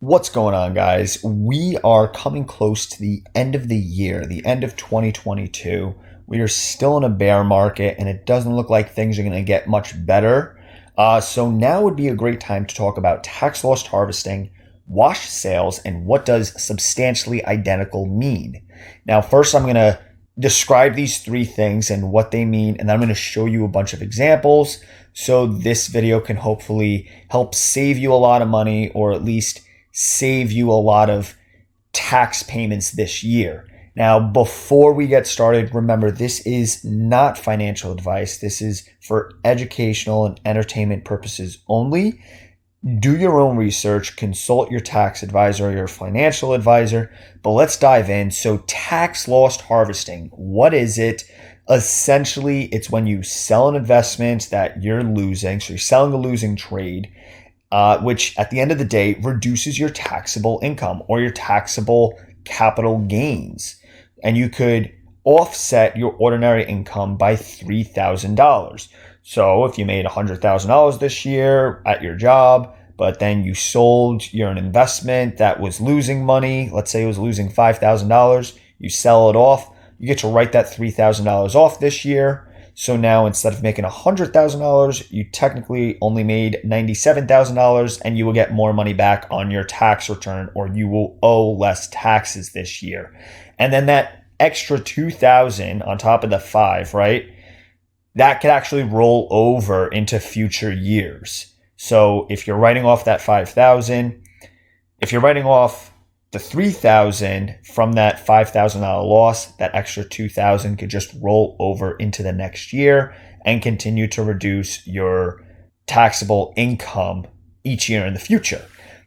What's going on, guys? We are coming close to the end of the year, the end of 2022. We are still in a bear market, and it doesn't look like things are going to get much better. So now would be a great time to talk about tax loss harvesting, wash sales, and what does substantially identical mean. Now, first, I'm going to describe these three things and what they mean, and then I'm going to show you a bunch of examples. So this video can hopefully help save you a lot of money, or at least save you a lot of tax payments this year. Now, before we get started, remember, this is not financial advice. This is for educational and entertainment purposes only. Do your own research, consult your tax advisor or your financial advisor, but let's dive in. So tax loss harvesting, what is it? Essentially, it's when you sell an investment that you're losing. So you're selling a losing trade, which at the end of the day reduces your taxable income or your taxable capital gains. And you could offset your ordinary income by $3,000. So if you made $100,000 this year at your job, but then you sold your investment that was losing money, let's say it was losing $5,000, you sell it off, you get to write that $3,000 off this year. So now instead of making $100,000, you technically only made $97,000, and you will get more money back on your tax return, or you will owe less taxes this year. And then that extra $2,000 on top of the $5,000, right? That could actually roll over into future years. So if you're writing off that $5,000, if you're writing off the $3,000 from that $5,000 loss, that extra $2,000 could just roll over into the next year and continue to reduce your taxable income each year in the future.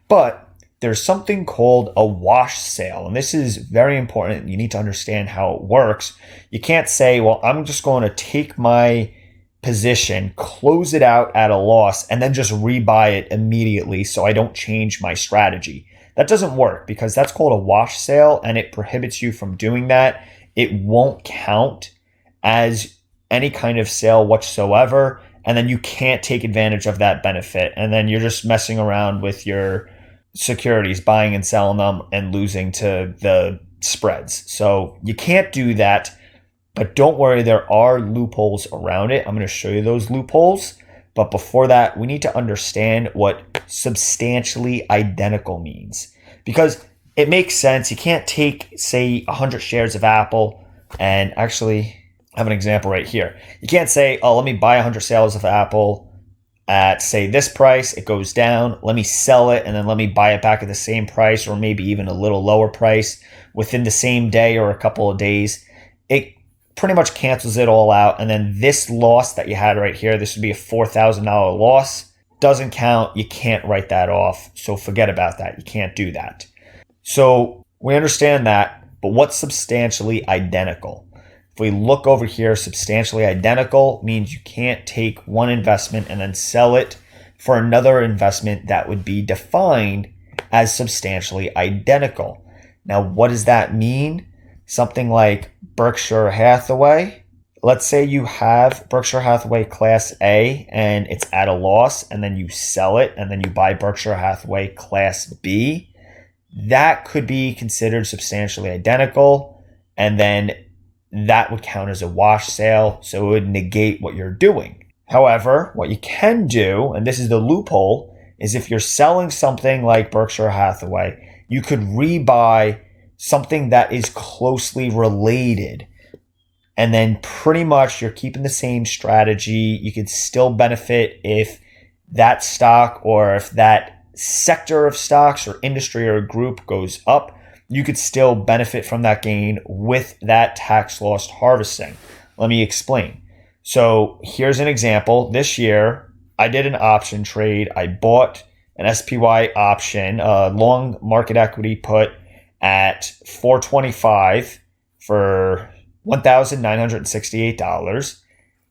But there's something called a wash sale, and this is very important. You need to understand how it works. You can't say, well, I'm just going to take my position, close it out at a loss, and then just rebuy it immediately so I don't change my strategy. That doesn't work, because that's called a wash sale, and it prohibits you from doing that. It won't count as any kind of sale whatsoever, and then you can't take advantage of that benefit. And then you're just messing around with your securities, buying and selling them and losing to the spreads. So you can't do that, but don't worry, there are loopholes around it. I'm going to show you those loopholes. But before that, we need to understand what substantially identical means, because it makes sense. You can't take, say, 100 shares of Apple, and actually I have an example right here. You can't say, oh, let me buy 100 shares of Apple at, say, this price. It goes down. Let me sell it, and then let me buy it back at the same price, or maybe even a little lower price within the same day or a couple of days. It pretty much cancels it all out. And then this loss that you had right here, this would be a $4,000 loss, doesn't count. You can't write that off. So forget about that. You can't do that. So we understand that, but what's substantially identical? If we look over here, substantially identical means you can't take one investment and then sell it for another investment that would be defined as substantially identical. Now, what does that mean? Something like Berkshire Hathaway. Let's say you have Berkshire Hathaway Class A and it's at a loss, and then you sell it, and then you buy Berkshire Hathaway Class B. That could be considered substantially identical, and then that would count as a wash sale, so it would negate what you're doing. However, what you can do, and this is the loophole, is if you're selling something like Berkshire Hathaway, you could rebuy something that is closely related. And then pretty much you're keeping the same strategy. You could still benefit if that stock, or if that sector of stocks or industry or group goes up. You could still benefit from that gain with that tax loss harvesting. Let me explain. So here's an example. This year, I did an option trade. I bought an SPY option, a long market equity put, at $425 for $1,968.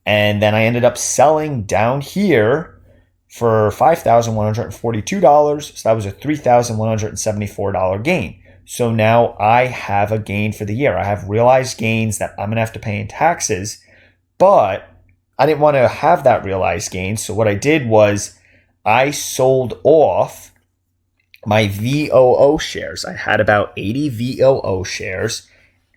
And then I ended up selling down here for $5,142. So that was a $3,174 gain. So now I have a gain for the year. I have realized gains that I'm going to have to pay in taxes, but I didn't want to have that realized gain. So what I did was I sold off my VOO shares. I had about 80 VOO shares,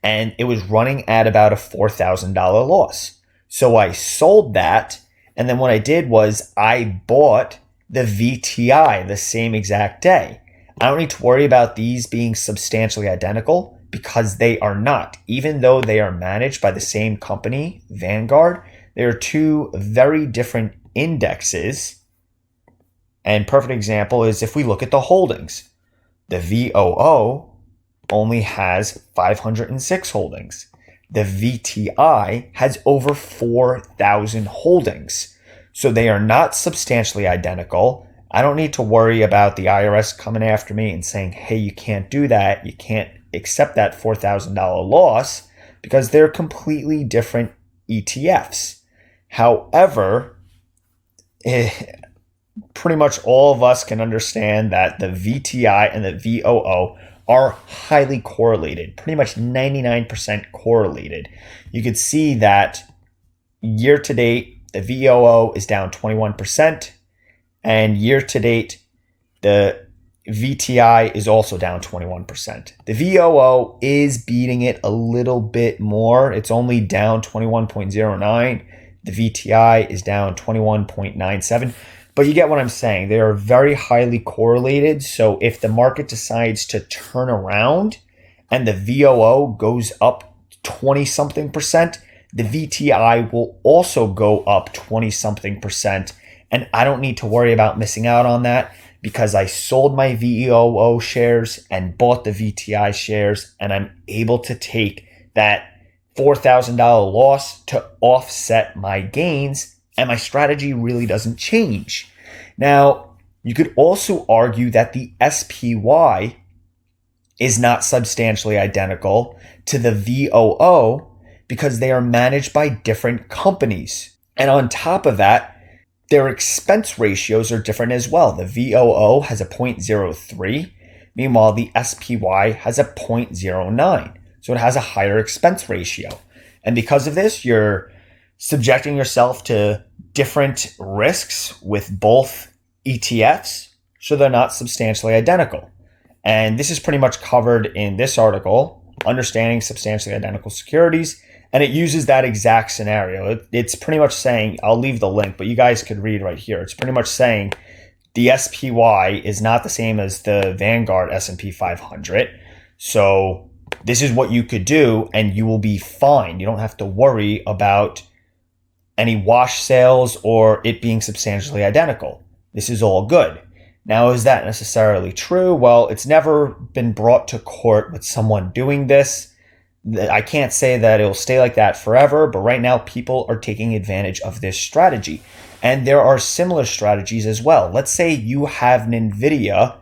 and it was running at about a $4,000 loss. So I sold that, and then what I did was I bought the VTI the same exact day. I don't need to worry about these being substantially identical because they are not. Even though they are managed by the same company, Vanguard, they are two very different indexes. And perfect example is if we look at the holdings. The VOO only has 506 holdings. The VTI has over 4,000 holdings. So they are not substantially identical. I don't need to worry about the IRS coming after me and saying, hey, you can't do that. You can't accept that $4,000 loss because they're completely different ETFs. However, pretty much all of us can understand that the VTI and the VOO are highly correlated, pretty much 99% correlated. You could see that year to date, the VOO is down 21%, and year to date, the VTI is also down 21%. The VOO is beating it a little bit more. It's only down 21.09. The VTI is down 21.97. But you get what I'm saying. They are very highly correlated. So if the market decides to turn around and the VOO goes up 20 something percent, the VTI will also go up 20 something percent. And I don't need to worry about missing out on that because I sold my VOO shares and bought the VTI shares, and I'm able to take that $4,000 loss to offset my gains, and my strategy really doesn't change. Now, you could also argue that the SPY is not substantially identical to the VOO because they are managed by different companies. And on top of that, their expense ratios are different as well. The VOO has a 0.03, meanwhile the SPY has a 0.09. So it has a higher expense ratio. And because of this, you're subjecting yourself to different risks with both ETFs, so they're not substantially identical. And this is pretty much covered in this article, Understanding Substantially Identical Securities, and it uses that exact scenario. It's pretty much saying, I'll leave the link, but you guys could read right here. It's pretty much saying the SPY is not the same as the Vanguard S&P 500. So this is what you could do, and you will be fine. You don't have to worry about any wash sales or it being substantially identical. This is all good. Now, is that necessarily true? Well, it's never been brought to court with someone doing this. I can't say that it'll stay like that forever, but right now people are taking advantage of this strategy. And there are similar strategies as well. Let's say you have an NVIDIA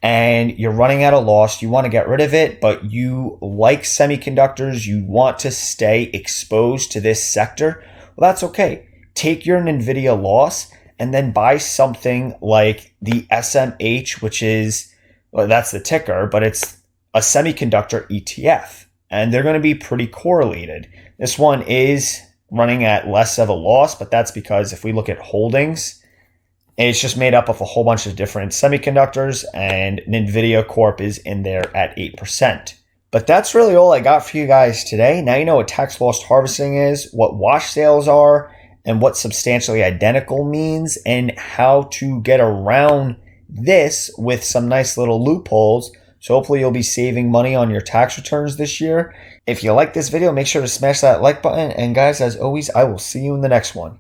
and you're running at a loss, you want to get rid of it, but you like semiconductors, you want to stay exposed to this sector. Well, that's okay. Take your NVIDIA loss and then buy something like the SMH, which is, well, that's the ticker, but it's a semiconductor ETF. And they're going to be pretty correlated. This one is running at less of a loss, but that's because if we look at holdings, it's just made up of a whole bunch of different semiconductors, and NVIDIA Corp is in there at 8%. But that's really all I got for you guys today. Now you know what tax loss harvesting is, what wash sales are, and what substantially identical means, and how to get around this with some nice little loopholes. So hopefully you'll be saving money on your tax returns this year. If you like this video, make sure to smash that like button. And guys, as always, I will see you in the next one.